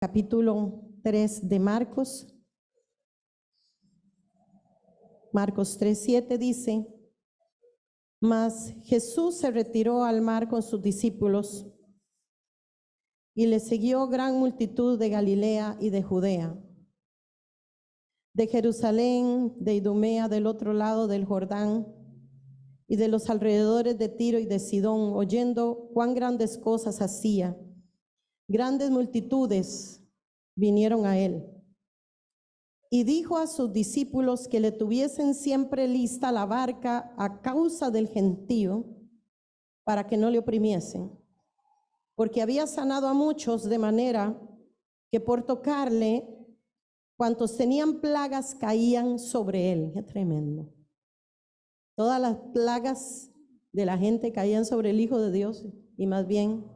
capítulo 3 de Marcos. Marcos 3:7 dice: Mas Jesús se retiró al mar con sus discípulos y le siguió gran multitud de Galilea y de Judea, de Jerusalén, de Idumea, del otro lado del Jordán, y de los alrededores de Tiro y de Sidón, oyendo cuán grandes cosas hacía. Grandes multitudes vinieron a él. Y dijo a sus discípulos que le tuviesen siempre lista la barca a causa del gentío, para que no le oprimiesen, porque había sanado a muchos, de manera que por tocarle, cuantos tenían plagas caían sobre él. Qué tremendo. Todas las plagas de la gente caían sobre el Hijo de Dios, y más bien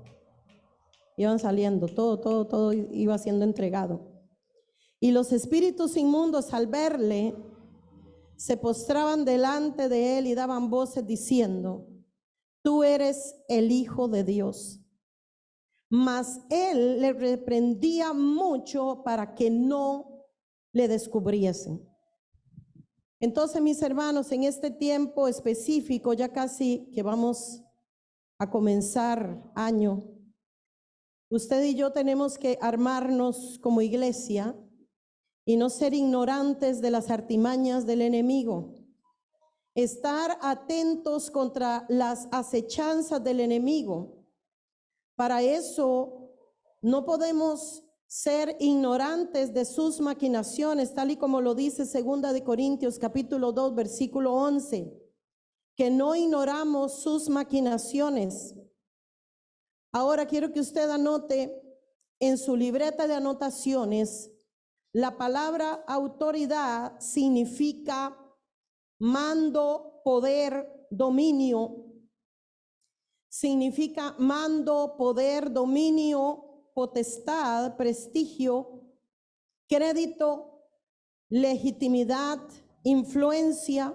iban saliendo, todo iba siendo entregado. Y los espíritus inmundos, al verle, se postraban delante de él y daban voces diciendo: Tú eres el Hijo de Dios. Mas él le reprendía mucho para que no le descubriesen. Entonces, mis hermanos, en este tiempo específico, ya casi que vamos a comenzar año, usted y yo tenemos que armarnos como iglesia y no ser ignorantes de las artimañas del enemigo. Estar atentos contra las acechanzas del enemigo. Para eso no podemos ser ignorantes de sus maquinaciones, tal y como lo dice 2 Corintios capítulo 2, versículo 11, que no ignoramos sus maquinaciones. Ahora quiero que usted anote en su libreta de anotaciones: la palabra autoridad significa mando, poder, dominio. Significa mando, poder, dominio, potestad, prestigio, crédito, legitimidad, influencia.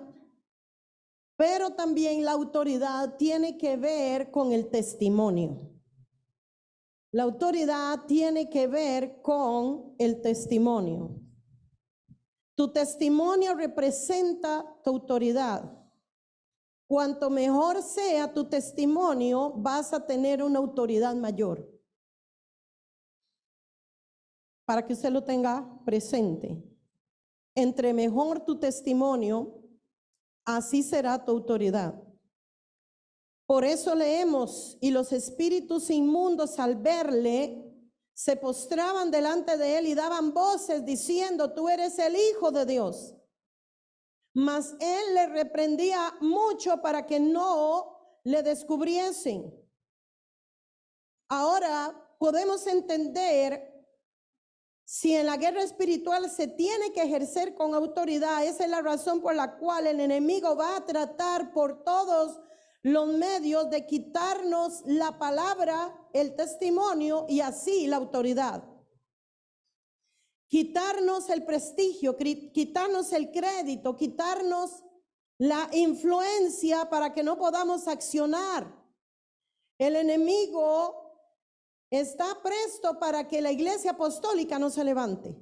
Pero también la autoridad tiene que ver con el testimonio. La autoridad tiene que ver con el testimonio. Tu testimonio representa tu autoridad. Cuanto mejor sea tu testimonio, vas a tener una autoridad mayor. Para que usted lo tenga presente. Entre mejor tu testimonio, así será tu autoridad. Por eso leemos: y los espíritus inmundos, al verle, se postraban delante de él y daban voces diciendo: Tú eres el Hijo de Dios. Mas él le reprendía mucho para que no le descubriesen. Ahora podemos entender, si en la guerra espiritual se tiene que ejercer con autoridad, esa es la razón por la cual el enemigo va a tratar por todos los medios de quitarnos la palabra, el testimonio y así la autoridad. Quitarnos el prestigio, quitarnos el crédito, quitarnos la influencia para que no podamos accionar. El enemigo está presto para que la iglesia apostólica no se levante.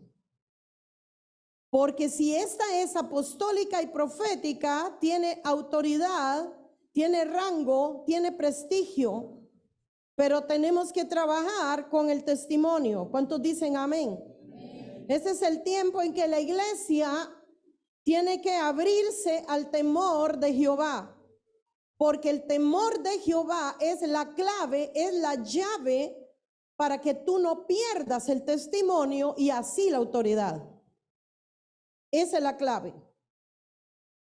Porque si esta es apostólica y profética, tiene autoridad, tiene rango, tiene prestigio, pero tenemos que trabajar con el testimonio. ¿Cuántos dicen amén? Ese es el tiempo en que la iglesia tiene que abrirse al temor de Jehová, porque el temor de Jehová es la clave, es la llave para que tú no pierdas el testimonio y así la autoridad. Esa es la clave.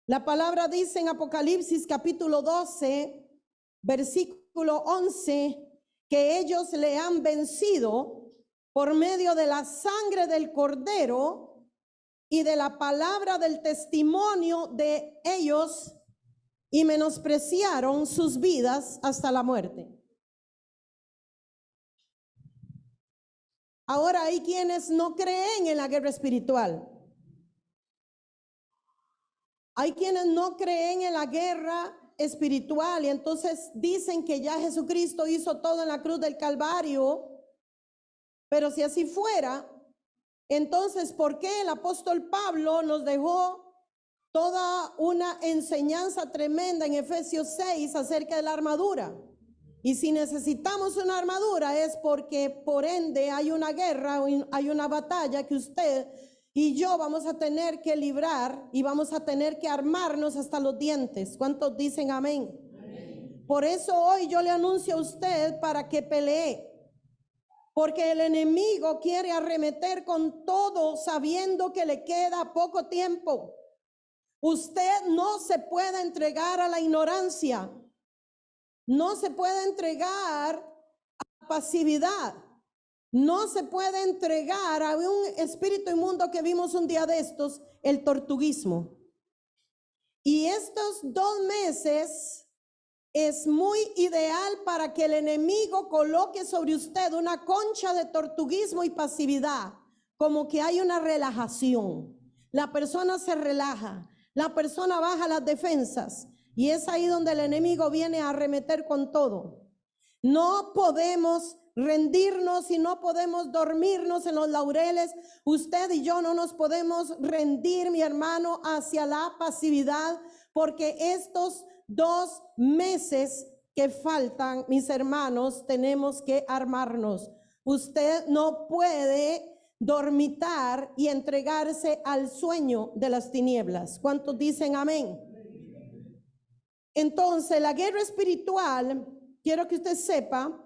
La palabra dice en Apocalipsis capítulo 12, versículo 11, que ellos le han vencido por medio de la sangre del Cordero y de la palabra del testimonio de ellos, y menospreciaron sus vidas hasta la muerte. Ahora hay quienes no creen en la guerra espiritual. Hay quienes no creen en la guerra espiritual y entonces dicen que ya Jesucristo hizo todo en la cruz del Calvario Pero si así fuera, entonces, ¿por qué el apóstol Pablo nos dejó toda una enseñanza tremenda en Efesios 6 acerca de la armadura? Y si necesitamos una armadura es porque por ende hay una guerra, hay una batalla que usted y yo vamos a tener que librar y vamos a tener que armarnos hasta los dientes. ¿Cuántos dicen amén? Amén. Por eso hoy yo le anuncio a usted para que pelee. Porque el enemigo quiere arremeter con todo sabiendo que le queda poco tiempo. Usted no se puede entregar a la ignorancia. No se puede entregar a pasividad. No se puede entregar a un espíritu inmundo que vimos un día de estos, el tortuguismo. Y estos 2 meses es muy ideal para que el enemigo coloque sobre usted una concha de tortuguismo y pasividad, como que hay una relajación. La persona se relaja, la persona baja las defensas y es ahí donde el enemigo viene a arremeter con todo. No podemos rendirnos y no podemos dormirnos en los laureles. Usted y yo no nos podemos rendir, mi hermano, hacia la pasividad, porque estos 2 meses que faltan, mis hermanos, tenemos que armarnos. Usted no puede dormitar y entregarse al sueño de las tinieblas. ¿Cuántos dicen amén? Entonces, la guerra espiritual, quiero que usted sepa,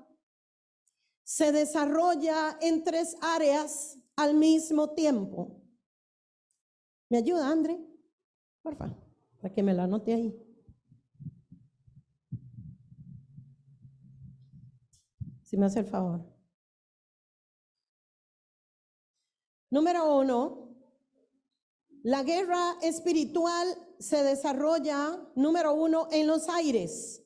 se desarrolla en 3 áreas al mismo tiempo. ¿Me ayuda, André? Por favor, para que me lo anote ahí. Si me hace el favor. Número 1, la guerra espiritual se desarrolla, número 1, en los aires.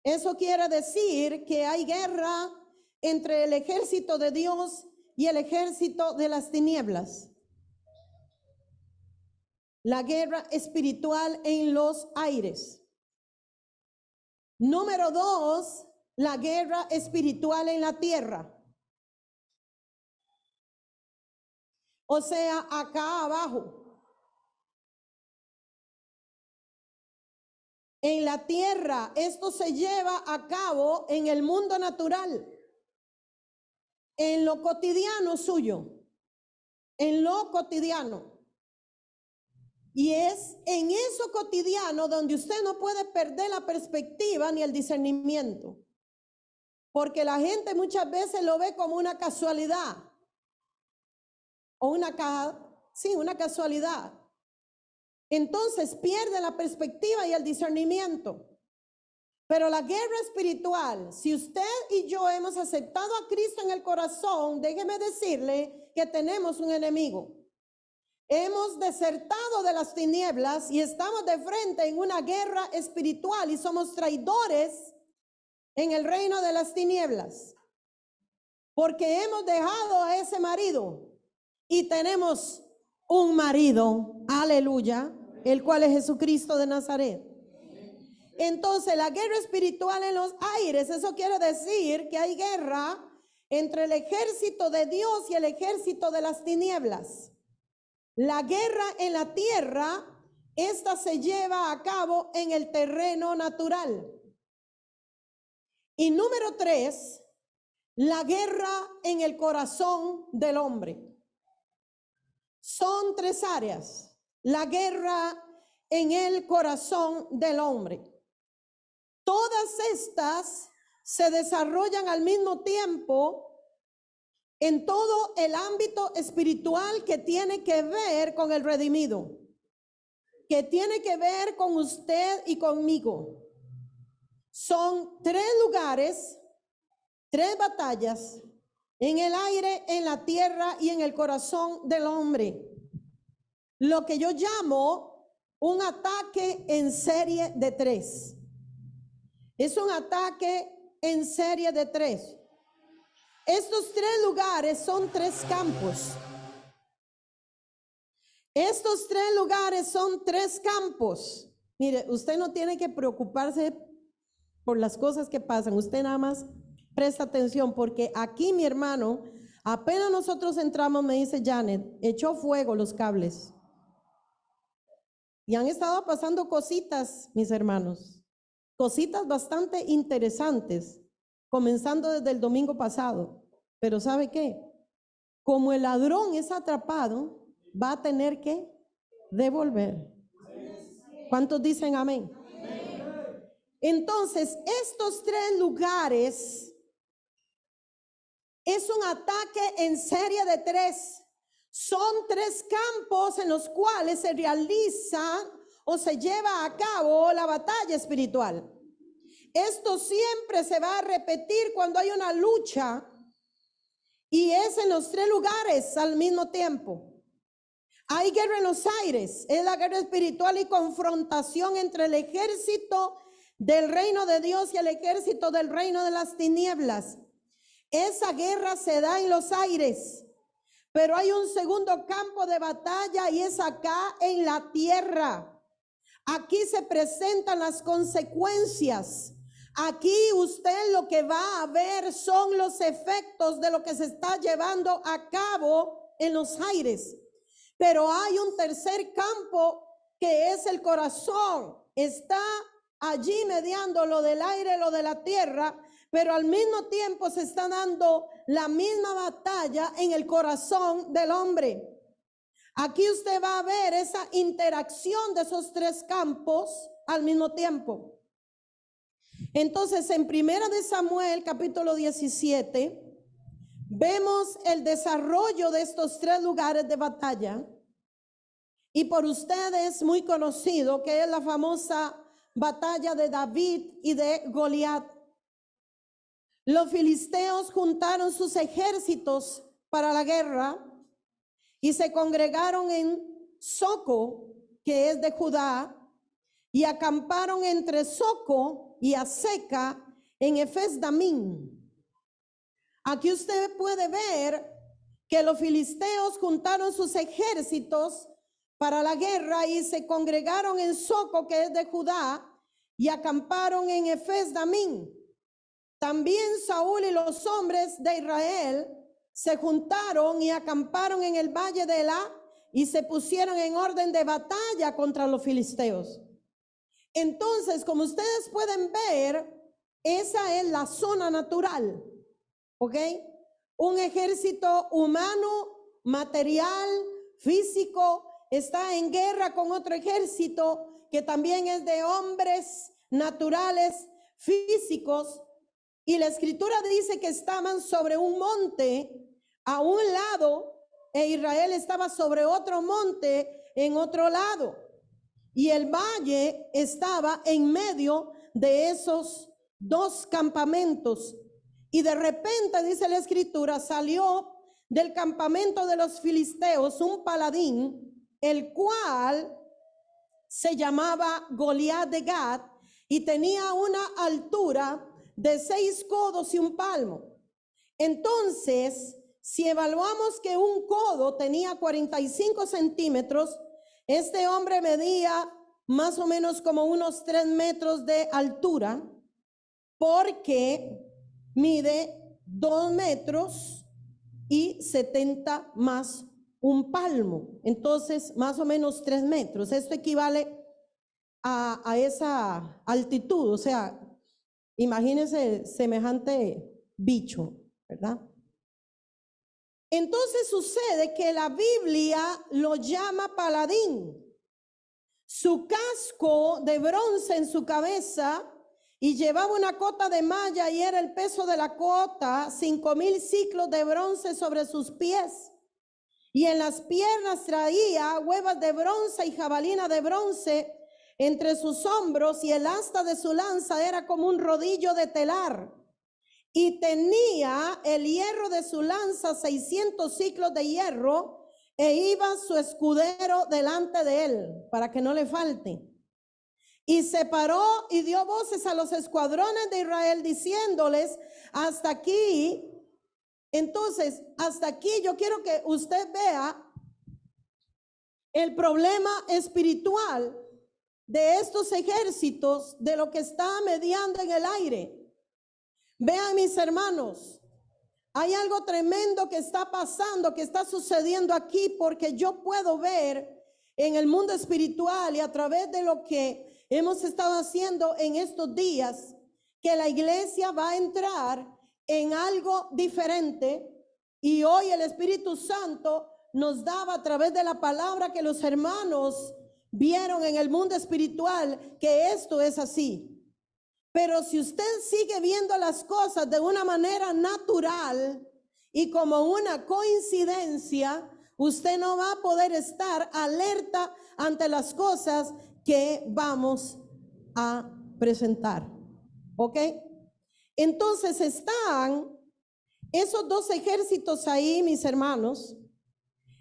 Eso quiere decir que hay guerra entre el ejército de Dios y el ejército de las tinieblas. La guerra espiritual en los aires. Número 2, la guerra espiritual en la tierra. O sea, acá abajo. En la tierra, esto se lleva a cabo en el mundo natural, en lo cotidiano suyo, en lo cotidiano. Y es en eso cotidiano donde usted no puede perder la perspectiva ni el discernimiento. Porque la gente muchas veces lo ve como una casualidad. O una casualidad. Entonces pierde la perspectiva y el discernimiento. Pero la guerra espiritual, si usted y yo hemos aceptado a Cristo en el corazón, déjeme decirle que tenemos un enemigo. Hemos desertado de las tinieblas y estamos de frente en una guerra espiritual y somos traidores en el reino de las tinieblas. Porque hemos dejado a ese marido y tenemos un marido, aleluya, el cual es Jesucristo de Nazaret. Entonces, la guerra espiritual en los aires, eso quiere decir que hay guerra entre el ejército de Dios y el ejército de las tinieblas. La guerra en la tierra, esta se lleva a cabo en el terreno natural. Y número 3, la guerra en el corazón del hombre. Son 3 áreas. La guerra en el corazón del hombre. Todas estas se desarrollan al mismo tiempo en todo el ámbito espiritual que tiene que ver con el redimido, que tiene que ver con usted y conmigo. Son 3 lugares, 3 batallas en el aire, en la tierra y en el corazón del hombre. Lo que yo llamo un ataque en serie de 3. Es un ataque en serie de 3. Estos 3 lugares son 3 campos. Estos 3 lugares son 3 campos. Mire, usted no tiene que preocuparse por las cosas que pasan. Usted nada más presta atención, porque aquí, mi hermano, apenas nosotros entramos, me dice Janet, echó fuego los cables. Y han estado pasando cositas, mis hermanos, cositas bastante interesantes, comenzando desde el domingo pasado. Pero ¿sabe qué? Como el ladrón es atrapado, va a tener que devolver. ¿Cuántos dicen amén? Entonces, estos tres lugares es un ataque en serie de tres. Son tres campos en los cuales se realiza o se lleva a cabo la batalla espiritual. Esto siempre se va a repetir cuando hay una lucha, y es en los tres lugares al mismo tiempo. Hay guerra en los aires, es la guerra espiritual y confrontación entre el ejército del reino de Dios y el ejército del reino de las tinieblas. Esa guerra se da en los aires, pero hay un segundo campo de batalla y es acá en la tierra. Aquí se presentan las consecuencias. Aquí usted lo que va a ver son los efectos de lo que se está llevando a cabo en los aires. Pero hay un tercer campo que es el corazón. Está allí mediando lo del aire, lo de la tierra, pero al mismo tiempo se está dando la misma batalla en el corazón del hombre. Aquí usted va a ver esa interacción de esos tres campos al mismo tiempo. Entonces, en 1 de Samuel, capítulo 17, vemos el desarrollo de estos tres lugares de batalla. Y por ustedes muy conocido, que es la famosa batalla de David y de Goliat. Los filisteos juntaron sus ejércitos para la guerra y se congregaron en Soco, que es de Judá, y acamparon entre Soco y Aseca en Efes-Damín. Aquí usted puede ver que los filisteos juntaron sus ejércitos para la guerra y se congregaron en Soco, que es de Judá, y acamparon en Efes-Damín. También Saúl y los hombres de Israel se juntaron y acamparon en el valle de Elá y se pusieron en orden de batalla contra los filisteos. Entonces, como ustedes pueden ver, esa es la zona natural, ¿ok? Un ejército humano, material, físico, está en guerra con otro ejército que también es de hombres naturales, físicos. Y la escritura dice que estaban sobre un monte a un lado e Israel estaba sobre otro monte en otro lado. Y el valle estaba en medio de esos dos campamentos. Y de repente, dice la escritura, salió del campamento de los filisteos un paladín, el cual se llamaba Goliat de Gat y tenía una altura de 6 codos y un palmo. Entonces, si evaluamos que un codo tenía 45 centímetros, este hombre medía más o menos como unos 3 metros de altura, porque mide 2 metros y 70 más un palmo. Entonces, más o menos 3 metros. Esto equivale a esa altitud, o sea, imagínense semejante bicho, ¿verdad? Entonces sucede que la Biblia lo llama paladín. Su casco de bronce en su cabeza y llevaba una cota de malla y era el peso de la cota, 5,000 ciclos de bronce sobre sus pies. Y en las piernas traía huevas de bronce y jabalina de bronce entre sus hombros, y el asta de su lanza era como un rodillo de telar. Y tenía el hierro de su lanza 600 ciclos de hierro, e iba su escudero delante de él, para que no le falte. Y se paró y dio voces a los escuadrones de Israel, diciéndoles, hasta aquí. Entonces, hasta aquí yo quiero que usted vea el problema espiritual de estos ejércitos, de lo que está mediando en el aire. Vean, mis hermanos, hay algo tremendo que está pasando, que está sucediendo aquí, porque yo puedo ver en el mundo espiritual y a través de lo que hemos estado haciendo en estos días, que la iglesia va a entrar en algo diferente. Y hoy el Espíritu Santo nos daba a través de la palabra que los hermanos vieron en el mundo espiritual que esto es así. Pero si usted sigue viendo las cosas de una manera natural y como una coincidencia, usted no va a poder estar alerta ante las cosas que vamos a presentar. ¿Ok? Entonces están esos dos ejércitos ahí, mis hermanos.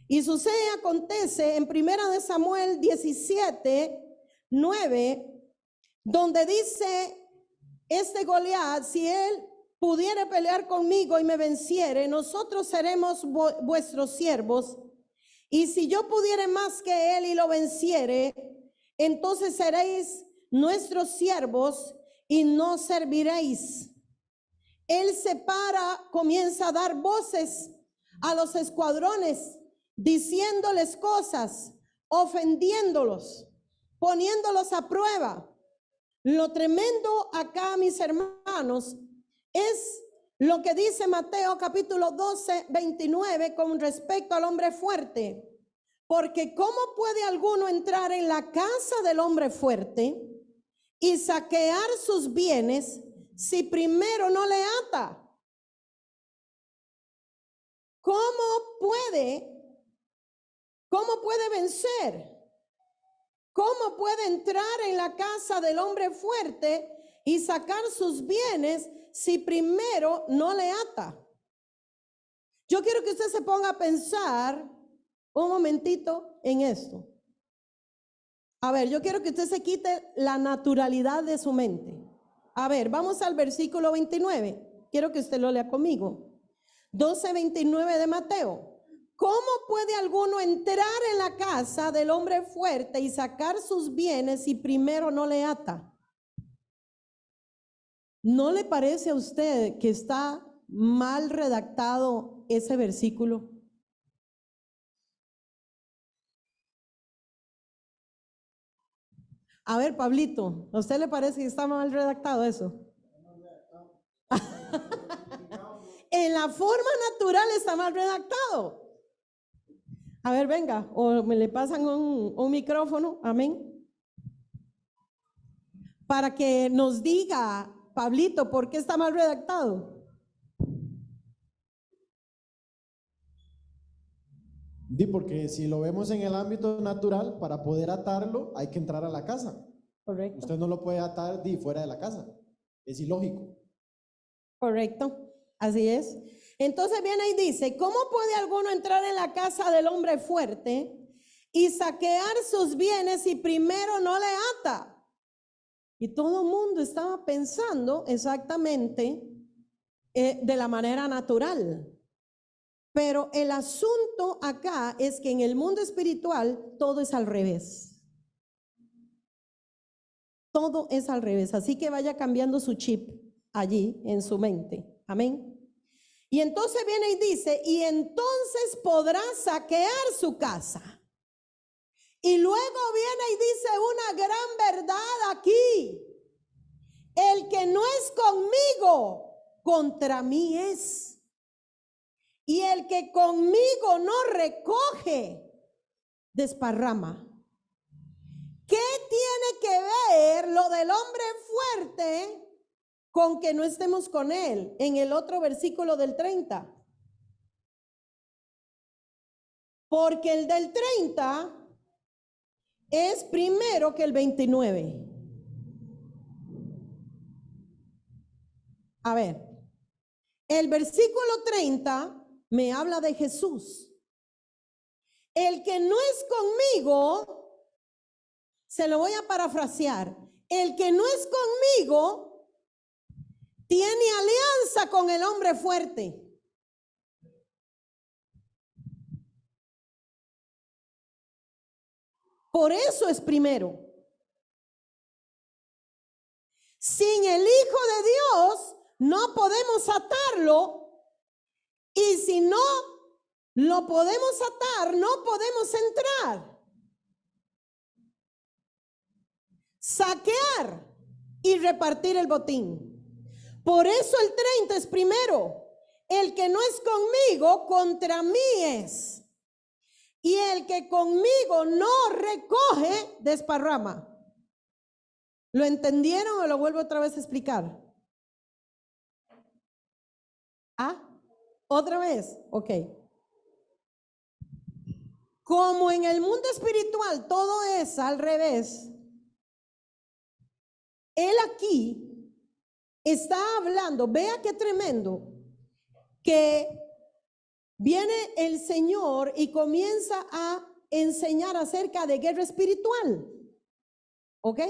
Y sucede y acontece en 1 Samuel 17:9, donde dice Goliat: si él pudiera pelear conmigo y me venciere, nosotros seremos vuestros siervos. Y si yo pudiere más que él y lo venciere, entonces seréis nuestros siervos y no serviréis. Él se para, comienza a dar voces a los escuadrones, diciéndoles cosas, ofendiéndolos, poniéndolos a prueba. Lo tremendo acá, mis hermanos, es lo que dice Mateo capítulo 12:29 con respecto al hombre fuerte. Porque ¿cómo puede alguno entrar en la casa del hombre fuerte y saquear sus bienes si primero no le ata? ¿Cómo puede vencer? ¿Cómo puede entrar en la casa del hombre fuerte y sacar sus bienes si primero no le ata? Yo quiero que usted se ponga a pensar un momentito en esto. A ver, yo quiero que usted se quite la naturalidad de su mente. A ver, vamos al versículo 29. Quiero que usted lo lea conmigo. 12:29 de Mateo. ¿Cómo puede alguno entrar en la casa del hombre fuerte y sacar sus bienes si primero no le ata? ¿No le parece a usted que está mal redactado ese versículo? A ver, Pablito, ¿a usted le parece que está mal redactado eso? En la forma natural está mal redactado. A ver, venga, o me le pasan un micrófono, amén, para que nos diga, Pablito, ¿por qué está mal redactado? Porque si lo vemos en el ámbito natural, para poder atarlo hay que entrar a la casa. Correcto. Usted no lo puede atar fuera de la casa. Es ilógico. Correcto, así es. Entonces viene y dice, ¿cómo puede alguno entrar en la casa del hombre fuerte y saquear sus bienes si primero no le ata? Y todo el mundo estaba pensando exactamente de la manera natural. Pero el asunto acá es que en el mundo espiritual todo es al revés. Todo es al revés. Así que vaya cambiando su chip allí en su mente. Amén. Y entonces viene y dice, y entonces podrá saquear su casa. Y luego viene y dice una gran verdad aquí. El que no es conmigo, contra mí es. Y el que conmigo no recoge, desparrama. ¿Qué tiene que ver lo del hombre fuerte con que no estemos con él? En el otro versículo del 30. Porque el del 30 es primero que el 29. A ver, el versículo 30 me habla de Jesús. El que no es conmigo, se lo voy a parafrasear, el que no es conmigo tiene alianza con el hombre fuerte. Por eso es primero. Sin el Hijo de Dios no podemos atarlo, y si no lo podemos atar, no podemos entrar. Saquear y repartir el botín. Por eso el 30 es primero. El que no es conmigo, contra mí es. Y el que conmigo no recoge, desparrama. ¿Lo entendieron o lo vuelvo otra vez a explicar? ¿Ah? ¿Otra vez? Ok. Como en el mundo espiritual todo es al revés, él aquí está hablando, vea qué tremendo, que viene el Señor y comienza a enseñar acerca de guerra espiritual. ¿Ok?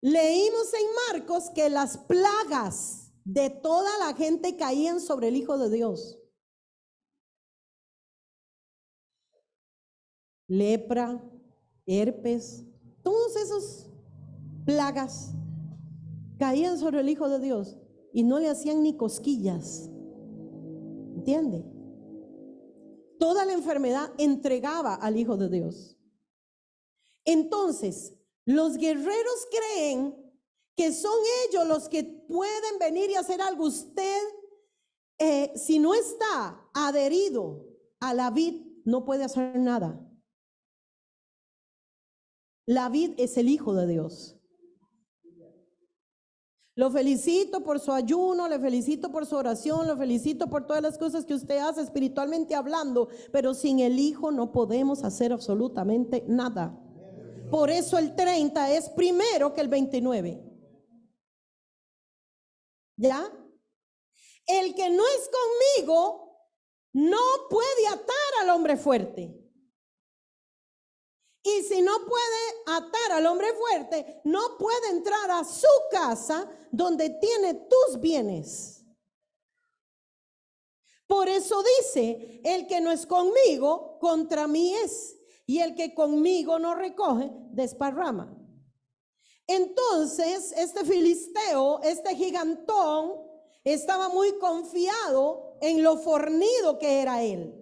Leímos en Marcos que las plagas de toda la gente caían sobre el Hijo de Dios. Lepra, herpes, todos esos plagas caían sobre el Hijo de Dios y no le hacían ni cosquillas. ¿Entiende? Toda la enfermedad entregaba al Hijo de Dios. Entonces, los guerreros creen que son ellos los que pueden venir y hacer algo. Usted, si no está adherido a la vid, no puede hacer nada. La vid es el Hijo de Dios. Lo felicito por su ayuno, le felicito por su oración, lo felicito por todas las cosas que usted hace espiritualmente hablando, pero sin el Hijo no podemos hacer absolutamente nada. Por eso el 30 es primero que el 29. ¿Ya? El que no es conmigo no puede atar al hombre fuerte. Y si no puede atar al hombre fuerte, no puede entrar a su casa donde tiene tus bienes. Por eso dice, el que no es conmigo, contra mí es. Y el que conmigo no recoge, desparrama. Entonces, este filisteo, este gigantón, estaba muy confiado en lo fornido que era él.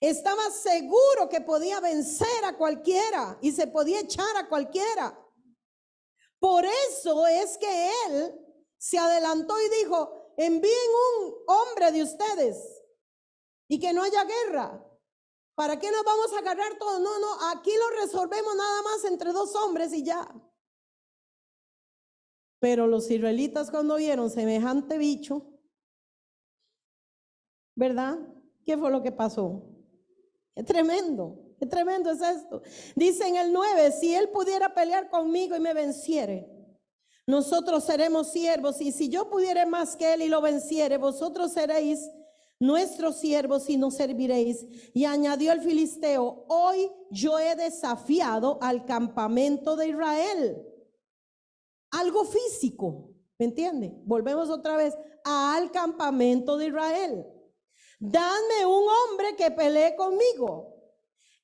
Estaba seguro que podía vencer a cualquiera y se podía echar a cualquiera. Por eso es que él se adelantó y dijo, envíen un hombre de ustedes y que no haya guerra. ¿Para qué nos vamos a agarrar todos? No, aquí lo resolvemos nada más entre dos hombres y ya. Pero los israelitas cuando vieron semejante bicho, ¿verdad? ¿Qué fue lo que pasó? Qué tremendo es esto. Dice en el 9, si él pudiera pelear conmigo y me venciere, nosotros seremos siervos, y si yo pudiera más que él y lo venciere, vosotros seréis nuestros siervos y nos serviréis. Y añadió el filisteo, hoy yo he desafiado al campamento de Israel. Algo físico, ¿me entiende? Volvemos otra vez al campamento de Israel. Dadme un hombre que pelee conmigo.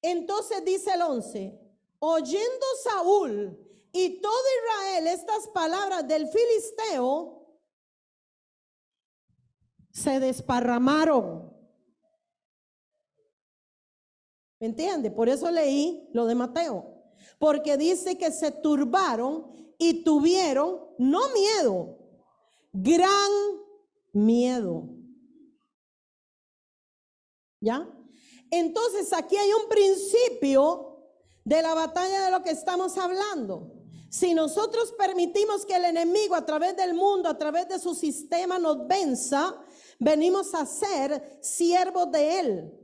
Entonces dice el 11, oyendo Saúl y todo Israel estas palabras del filisteo, se desparramaron. ¿Me entiende? Por eso leí lo de Mateo. Porque dice que se turbaron y tuvieron, no miedo, gran miedo. ¿Ya? Entonces aquí hay un principio de la batalla de lo que estamos hablando. Si nosotros permitimos que el enemigo a través del mundo, a través de su sistema nos venza, venimos a ser siervos de él.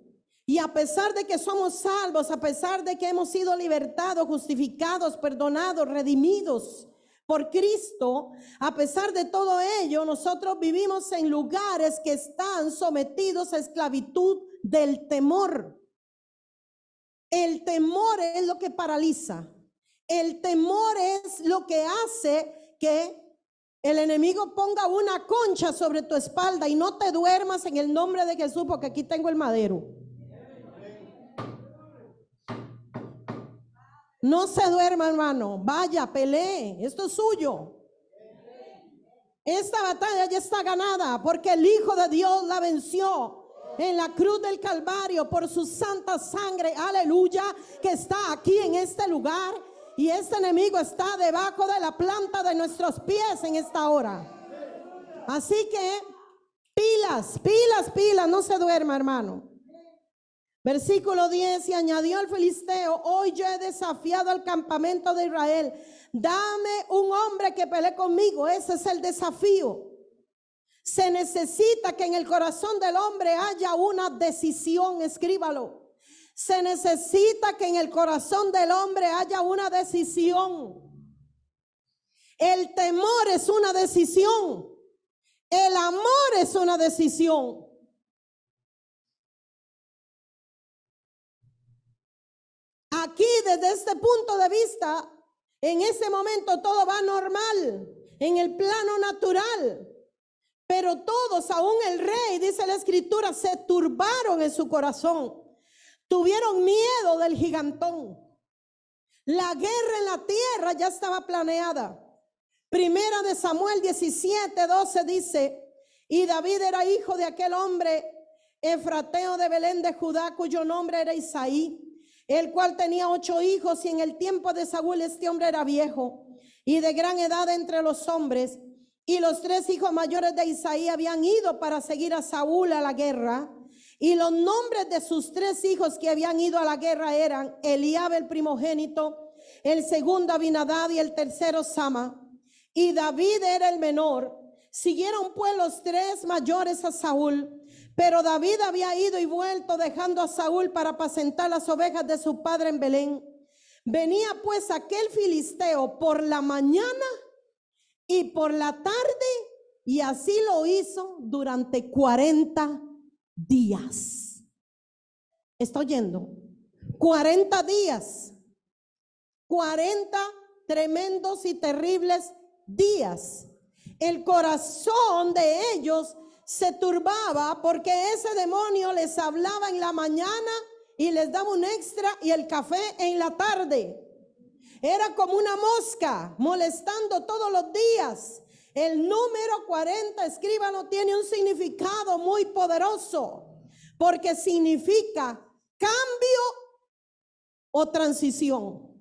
Y a pesar de que somos salvos, a pesar de que hemos sido libertados, justificados, perdonados, redimidos por Cristo, a pesar de todo ello, nosotros vivimos en lugares que están sometidos a esclavitud del temor. El temor es lo que paraliza. El temor es lo que hace que el enemigo ponga una concha sobre tu espalda y no te duermas en el nombre de Jesús, porque aquí tengo el madero. No se duerma, hermano. Vaya, pelee. Esto es suyo. Esta batalla ya está ganada porque el Hijo de Dios la venció en la cruz del Calvario por su santa sangre, aleluya, que está aquí en este lugar. Y este enemigo está debajo de la planta de nuestros pies en esta hora. Así que pilas, pilas, pilas, no se duerma, hermano. Versículo 10, y añadió el filisteo: hoy yo he desafiado al campamento de Israel. Dame un hombre que pelee conmigo. Ese es el desafío. Se necesita que en el corazón del hombre haya una decisión. Escríbalo. Se necesita que en el corazón del hombre haya una decisión. El temor es una decisión. El amor es una decisión. Aquí, desde este punto de vista, en ese momento todo va normal, en el plano natural. Pero todos, aún el rey, dice la escritura, se turbaron en su corazón. Tuvieron miedo del gigantón. La guerra en la tierra ya estaba planeada. Primera de Samuel 17:12 dice: y David era hijo de aquel hombre efrateo de Belén de Judá, cuyo nombre era Isaí, el cual tenía 8 hijos, y en el tiempo de Saúl este hombre era viejo y de gran edad entre los hombres. Y los 3 hijos mayores de Isaí habían ido para seguir a Saúl a la guerra. Y los nombres de sus 3 hijos que habían ido a la guerra eran Eliab el primogénito, el segundo Abinadab y el tercero Sama. Y David era el menor. Siguieron pues los 3 mayores a Saúl, pero David había ido y vuelto, dejando a Saúl para apacentar las ovejas de su padre en Belén. Venía pues aquel filisteo por la mañana y por la tarde, y así lo hizo durante 40 días. ¿Está oyendo? 40 días. 40 tremendos y terribles días. El corazón de ellos se turbaba porque ese demonio les hablaba en la mañana y les daba un extra y el café en la tarde. Era como una mosca molestando todos los días. El número 40, escríbalo, tiene un significado muy poderoso, porque significa cambio o transición.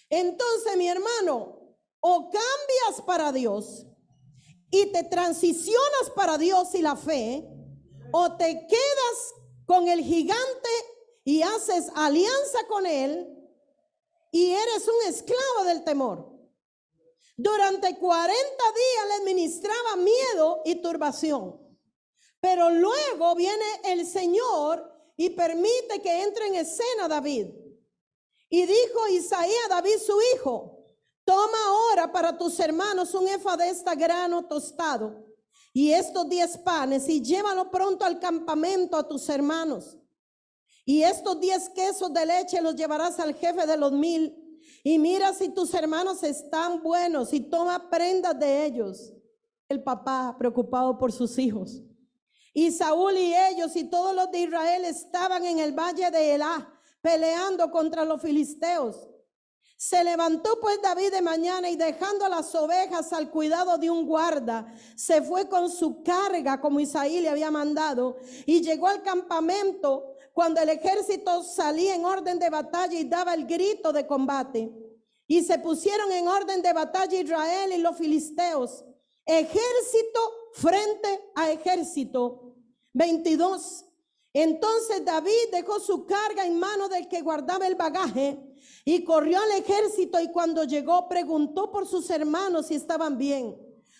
Entonces, mi hermano, o cambias para Dios y te transicionas para Dios y la fe, o te quedas con el gigante y haces alianza con él y eres un esclavo del temor. Durante 40 días le administraba miedo y turbación. Pero luego viene el Señor y permite que entre en escena David. Y dijo Isaí a David su hijo: toma ahora para tus hermanos un efa de este grano tostado y estos 10 panes, y llévalo pronto al campamento a tus hermanos. Y estos 10 quesos de leche los llevarás al jefe de los 1000. Y mira si tus hermanos están buenos y toma prendas de ellos. El papá preocupado por sus hijos. Y Saúl y ellos y todos los de Israel estaban en el valle de Elá peleando contra los filisteos. Se levantó pues David de mañana y, dejando las ovejas al cuidado de un guarda, se fue con su carga como Isaí le había mandado, y llegó al campamento cuando el ejército salía en orden de batalla y daba el grito de combate. Y se pusieron en orden de batalla Israel y los filisteos, ejército frente a ejército. 22. Entonces David dejó su carga en manos del que guardaba el bagaje y corrió al ejército, y cuando llegó preguntó por sus hermanos si estaban bien.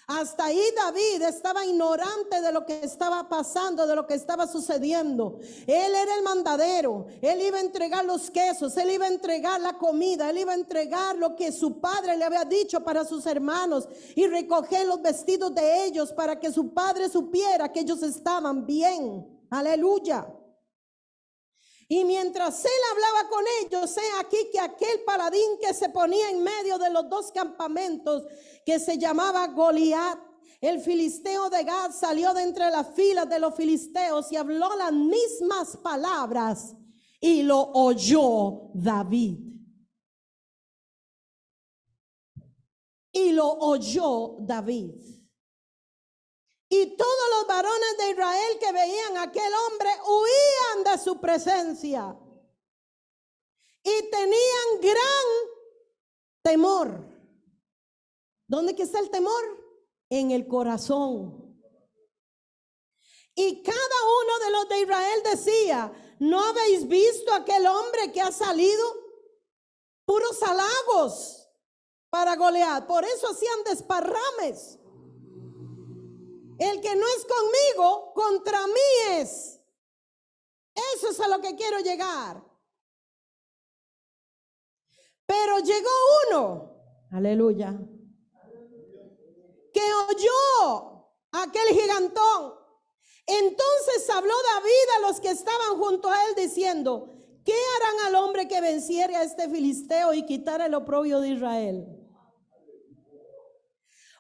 Hasta ahí David estaba ignorante de lo que estaba pasando, de lo que estaba sucediendo. Él era el mandadero, él iba a entregar los quesos, él iba a entregar la comida, él iba a entregar lo que su padre le había dicho para sus hermanos y recoger los vestidos de ellos para que su padre supiera que ellos estaban bien. Aleluya. Y mientras él hablaba con ellos, he aquí que aquel paladín que se ponía en medio de los 2 campamentos, que se llamaba Goliat, el filisteo de Gad, salió de entre las filas de los filisteos y habló las mismas palabras, y lo oyó David. y lo oyó David. Y todos los varones de Israel que veían a aquel hombre huían de su presencia y tenían gran temor. ¿Dónde que está el temor? En el corazón. Y cada uno de los de Israel decía: ¿no habéis visto aquel hombre que ha salido? Puros halagos para Goliat. Por eso hacían desparrames. El que no es conmigo, contra mí es. Eso es a lo que quiero llegar. Pero llegó uno, aleluya, que oyó aquel gigantón. Entonces habló David a los que estaban junto a él diciendo: ¿qué harán al hombre que venciere a este filisteo y quitare el oprobio de Israel?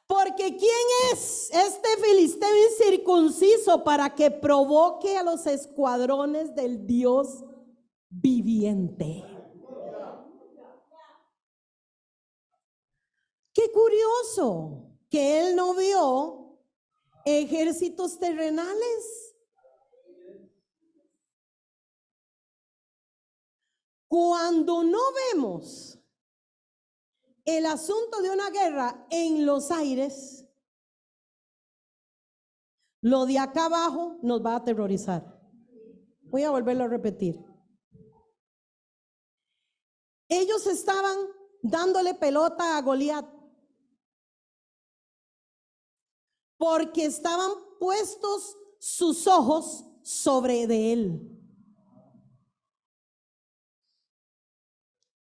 Porque ¿quién es este filisteo incircunciso para que provoque a los escuadrones del Dios viviente? Qué curioso que él no vio ejércitos terrenales. Cuando no vemos el asunto de una guerra en los aires, lo de acá abajo nos va a aterrorizar. Voy a volverlo a repetir. Ellos estaban dándole pelota a Goliat porque estaban puestos sus ojos sobre de él.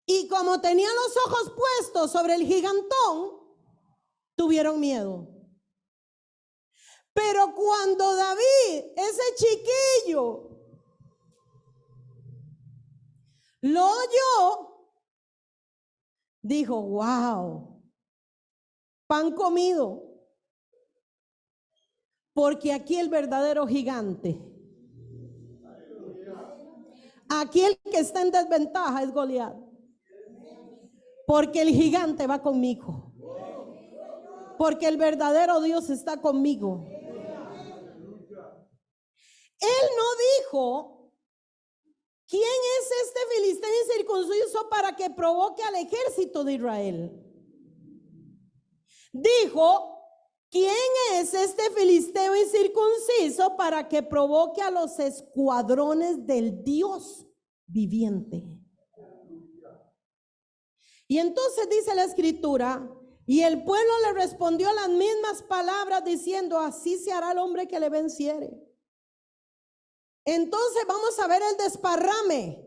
Y como tenían los ojos puestos sobre el gigantón, tuvieron miedo. Pero cuando David, ese chiquillo, lo oyó, dijo: wow, pan comido. Porque aquí el verdadero gigante, aquí el que está en desventaja es Goliat. Porque el gigante va conmigo. Porque el verdadero Dios está conmigo. Él no dijo: ¿quién es este filisteo incircunciso para que provoque al ejército de Israel? Dijo: ¿quién es este filisteo incircunciso para que provoque a los escuadrones del Dios viviente? Y entonces dice la escritura: y el pueblo le respondió las mismas palabras diciendo: así se hará el hombre que le venciere. Entonces vamos a ver el desparrame,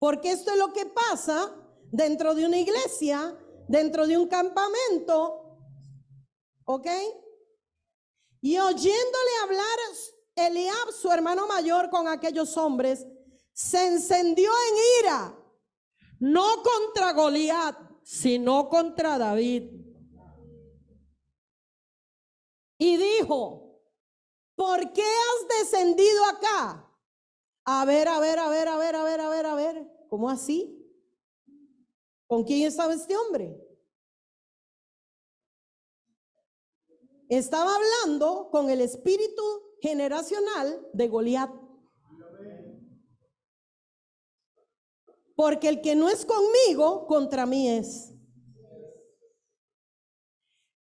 porque esto es lo que pasa dentro de una iglesia, dentro de un campamento, ¿ok? Y oyéndole hablar Eliab, su hermano mayor, con aquellos hombres, se encendió en ira. No contra Goliat, sino contra David. Y dijo: ¿por qué has descendido acá? A ver. ¿Cómo así? ¿Con quién estaba este hombre? Estaba hablando con el espíritu generacional de Goliat. Porque el que no es conmigo, contra mí es.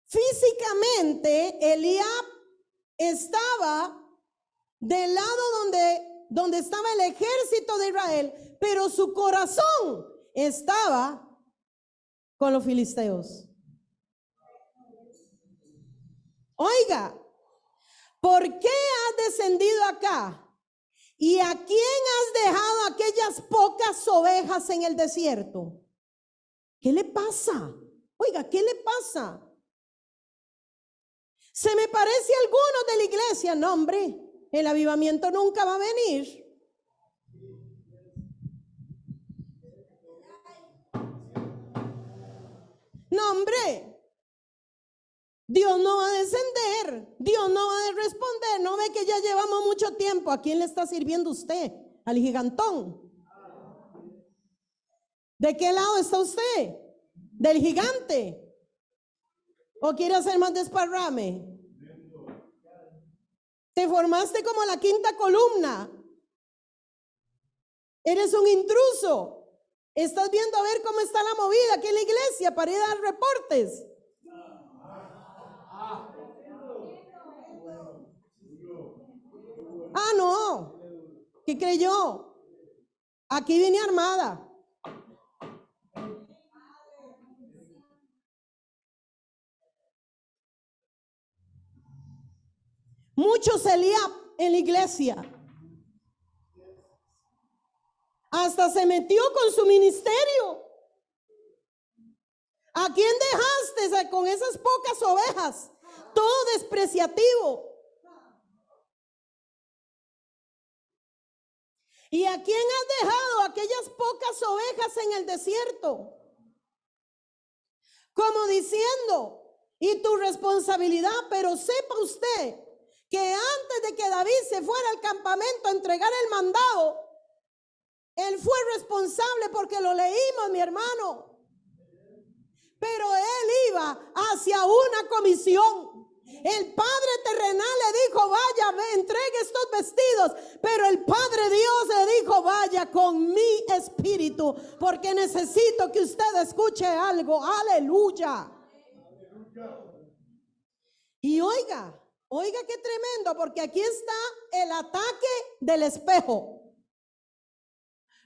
Físicamente, Eliab estaba del lado donde estaba el ejército de Israel, pero su corazón estaba con los filisteos. Oiga, ¿por qué has descendido acá? ¿Y a quién has dejado aquellas pocas ovejas en el desierto? ¿Qué le pasa? Oiga, ¿qué le pasa? ¿Se me parece a alguno de la iglesia? No, hombre, el avivamiento nunca va a venir. No, hombre, Dios no va a descender, Dios no va a responder. No ve que ya llevamos mucho tiempo. ¿A quién le está sirviendo usted? ¿Al gigantón? ¿De qué lado está usted? ¿Del gigante? ¿O quiere hacer más desparrame? Te formaste como la quinta columna. Eres un intruso. Estás viendo a ver cómo está la movida aquí en la iglesia para ir a dar reportes. Ah, no. ¿Qué creyó? Aquí vine armada. Muchos Eliab en la iglesia. Hasta se metió con su ministerio. ¿A quién dejaste con esas pocas ovejas? Todo despreciativo. ¿Y a quién has dejado aquellas pocas ovejas en el desierto? Como diciendo, y tu responsabilidad, pero sepa usted que antes de que David se fuera al campamento a entregar el mandado, él fue responsable porque lo leímos, mi hermano. Pero él iba hacia una comisión. El Padre terrenal le dijo, vaya, entregue estos vestidos. Pero el Padre Dios le dijo, vaya con mi espíritu, porque necesito que usted escuche algo. Aleluya. Y oiga qué tremendo, porque aquí está el ataque del espejo.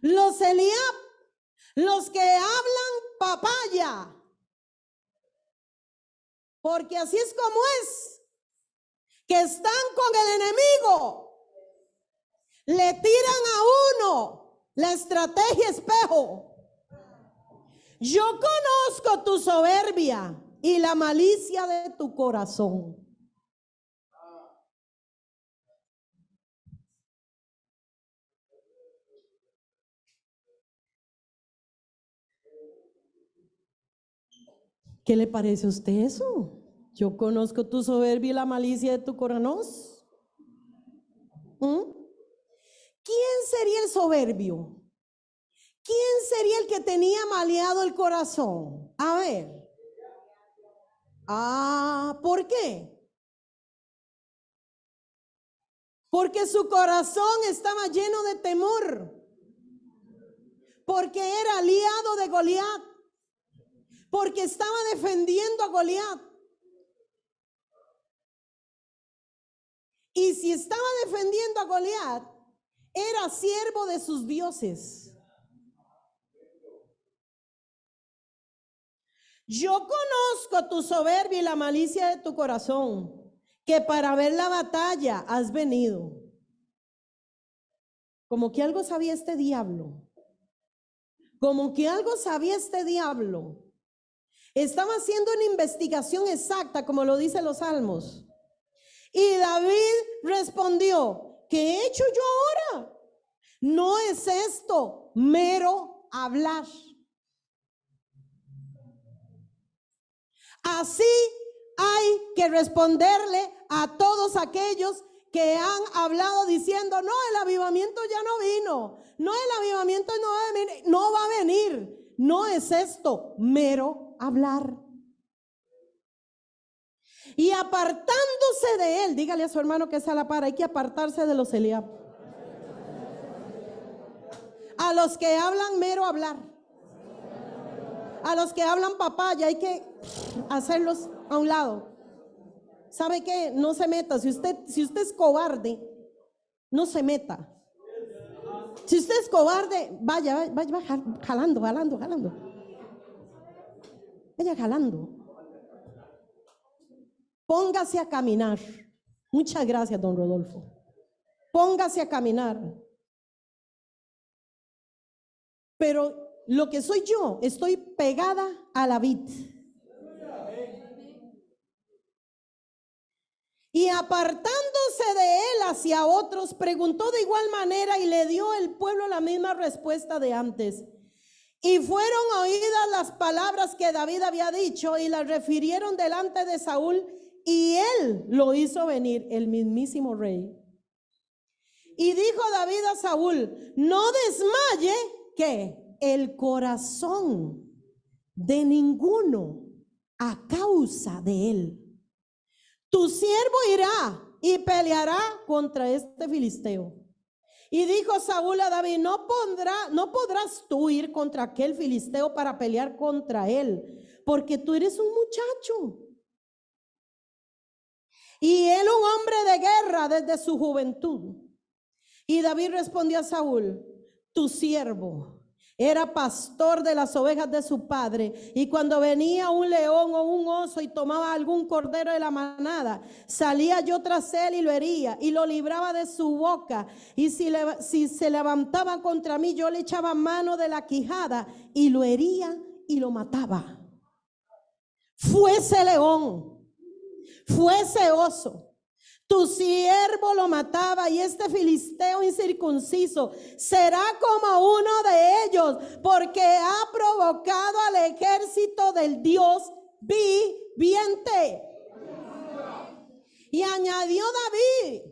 Los Eliab, los que hablan papaya. Porque así es como es, que están con el enemigo, le tiran a uno la estrategia espejo. Yo conozco tu soberbia y la malicia de tu corazón. ¿Qué le parece a usted eso? Yo conozco tu soberbia y la malicia de tu corazón. ¿Quién sería el soberbio? ¿Quién sería el que tenía maleado el corazón? A ver. ¿Por qué? Porque su corazón estaba lleno de temor. Porque era aliado de Goliat. Porque estaba defendiendo a Goliat. Y si estaba defendiendo a Goliat, era siervo de sus dioses. Yo conozco tu soberbia y la malicia de tu corazón, que para ver la batalla has venido. Como que algo sabía este diablo. Como que algo sabía este diablo. Estaba haciendo una investigación exacta, como lo dicen los salmos. Y David respondió, ¿qué he hecho yo ahora? No es esto mero hablar. Así hay que responderle a todos aquellos que han hablado diciendo, no, el avivamiento ya no vino. No, el avivamiento no va a venir. No es esto mero hablar. Y apartándose de él, dígale a su hermano que es a la par, hay que apartarse de los Eliab. A los que hablan mero hablar. A los que hablan papaya hay que hacerlos a un lado. ¿Sabe qué? No se meta. Si usted es cobarde, no se meta. Si usted es cobarde, vaya jalando. Vaya jalando. Póngase a caminar. Muchas gracias, don Rodolfo. Póngase a caminar. Pero lo que soy yo, estoy pegada a la vid. Y apartándose de él hacia otros, preguntó de igual manera y le dio el pueblo la misma respuesta de antes. Y fueron oídas las palabras que David había dicho y las refirieron delante de Saúl y él lo hizo venir, el mismísimo rey. Y dijo David a Saúl, no desmaye, ¿qué? El corazón de ninguno a causa de él. Tu siervo irá y peleará contra este filisteo. Y dijo Saúl a David, no podrás tú ir contra aquel filisteo para pelear contra él, porque tú eres un muchacho. Y él un hombre de guerra desde su juventud. Y David respondió a Saúl, tu siervo era pastor de las ovejas de su padre, y cuando venía un león o un oso y tomaba algún cordero de la manada, salía yo tras él y lo hería y lo libraba de su boca, y si se levantaba contra mí, yo le echaba mano de la quijada y lo hería y lo mataba. Fuese león, fuese oso, tu siervo lo mataba, y este filisteo incircunciso será como uno de ellos, porque ha provocado al ejército del Dios viviente. Y añadió David,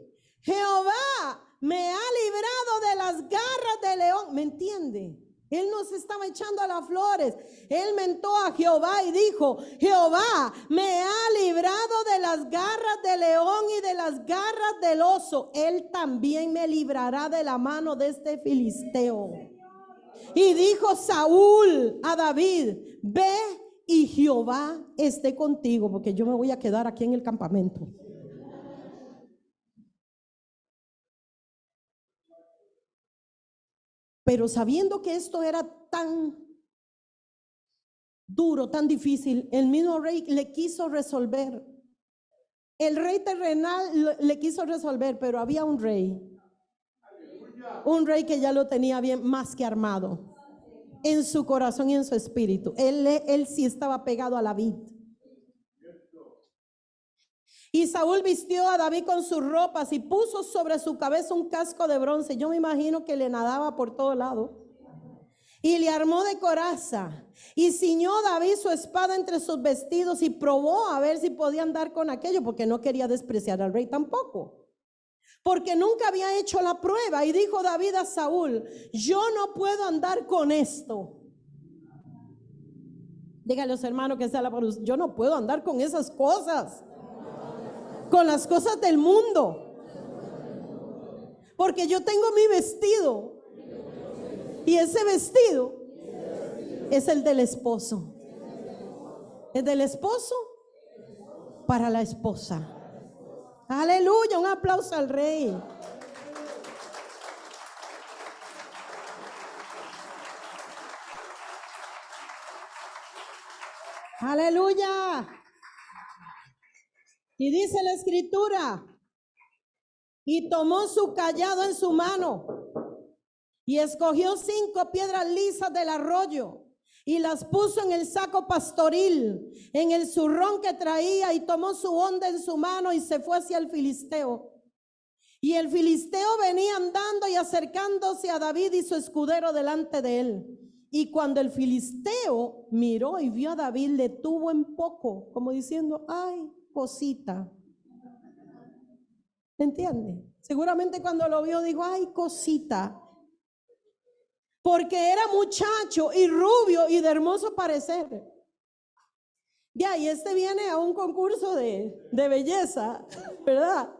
Jehová me ha librado de las garras del león. ¿Me entiende? Él no se estaba echando a las flores. Él mentó a Jehová y dijo, Jehová me ha librado de las garras del león y de las garras del oso. Él también me librará de la mano de este filisteo. Y dijo Saúl a David, ve y Jehová esté contigo, porque yo me voy a quedar aquí en el campamento. Pero sabiendo que esto era tan duro, tan difícil, el mismo rey le quiso resolver. El rey terrenal le quiso resolver, pero había un rey que ya lo tenía bien más que armado en su corazón y en su espíritu. Él sí estaba pegado a la vid. Y Saúl vistió a David con sus ropas y puso sobre su cabeza un casco de bronce. Yo me imagino que le nadaba por todo lado. Y le armó de coraza. Y ciñó David su espada entre sus vestidos y probó a ver si podía andar con aquello, porque no quería despreciar al rey tampoco, porque nunca había hecho la prueba. Y dijo David a Saúl, yo no puedo andar con esto. Díganle a los hermanos que sea la palabra, yo no puedo andar con esas cosas, con las cosas del mundo, porque yo tengo mi vestido, y ese vestido es el del esposo. Es del esposo para la esposa. Aleluya, un aplauso al rey. Aleluya. Y dice la escritura, y tomó su cayado en su mano y escogió 5 piedras lisas del arroyo y las puso en el saco pastoril, en el zurrón que traía, y tomó su honda en su mano y se fue hacia el filisteo. Y el filisteo venía andando y acercándose a David y su escudero delante de él. Y cuando el filisteo miró y vio a David, le tuvo en poco, como diciendo, ay, cosita. ¿Entiende? Seguramente cuando lo vio dijo, ay, cosita. Porque era muchacho y rubio y de hermoso parecer. Ya, y este viene a un concurso de belleza, ¿verdad?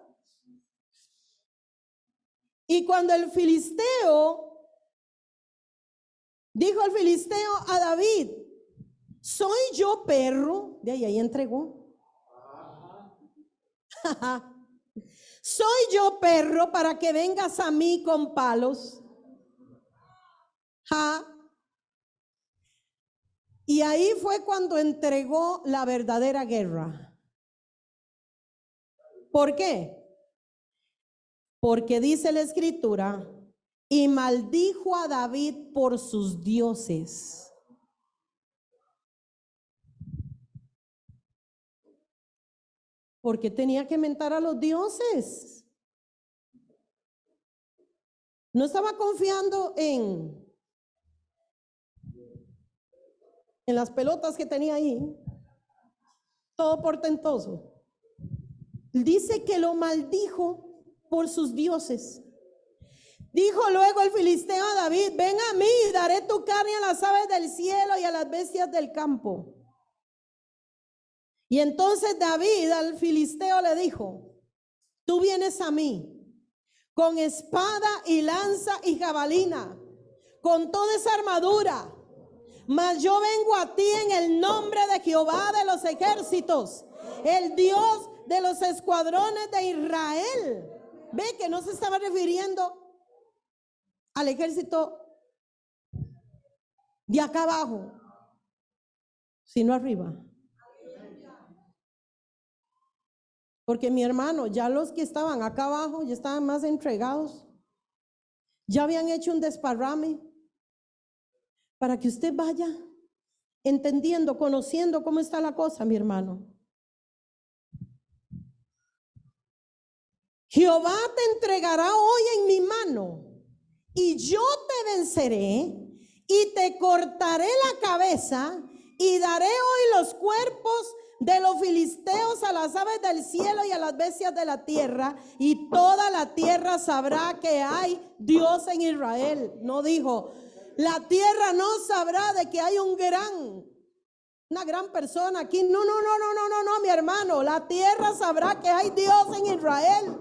Y cuando el filisteo, dijo el filisteo a David, ¿soy yo perro? De ahí entregó. ¿Soy yo perro para que vengas a mí con palos? Y ahí fue cuando entregó la verdadera guerra. ¿Por qué? Porque dice la escritura, y maldijo a David por sus dioses. Porque tenía que mentar a los dioses. No estaba confiando en las pelotas que tenía ahí, todo portentoso. Dice que lo maldijo por sus dioses. Dijo luego el filisteo a David, ven a mí y daré tu carne a las aves del cielo y a las bestias del campo. Y entonces David al filisteo le dijo, tú vienes a mí con espada y lanza y jabalina, con toda esa armadura, mas yo vengo a ti en el nombre de Jehová de los ejércitos, el Dios de los escuadrones de Israel. Ve que no se estaba refiriendo al ejército de acá abajo, sino arriba. Porque mi hermano, ya los que estaban acá abajo ya estaban más entregados, ya habían hecho un desparrame, para que usted vaya entendiendo, conociendo cómo está la cosa, mi hermano. Jehová te entregará hoy en mi mano, y yo te venceré, y te cortaré la cabeza, y daré hoy los cuerpos de los filisteos a las aves del cielo y a las bestias de la tierra, y toda la tierra sabrá que hay Dios en Israel. No dijo, la tierra no sabrá de que hay una gran persona aquí. No, mi hermano, la tierra sabrá que hay Dios en Israel.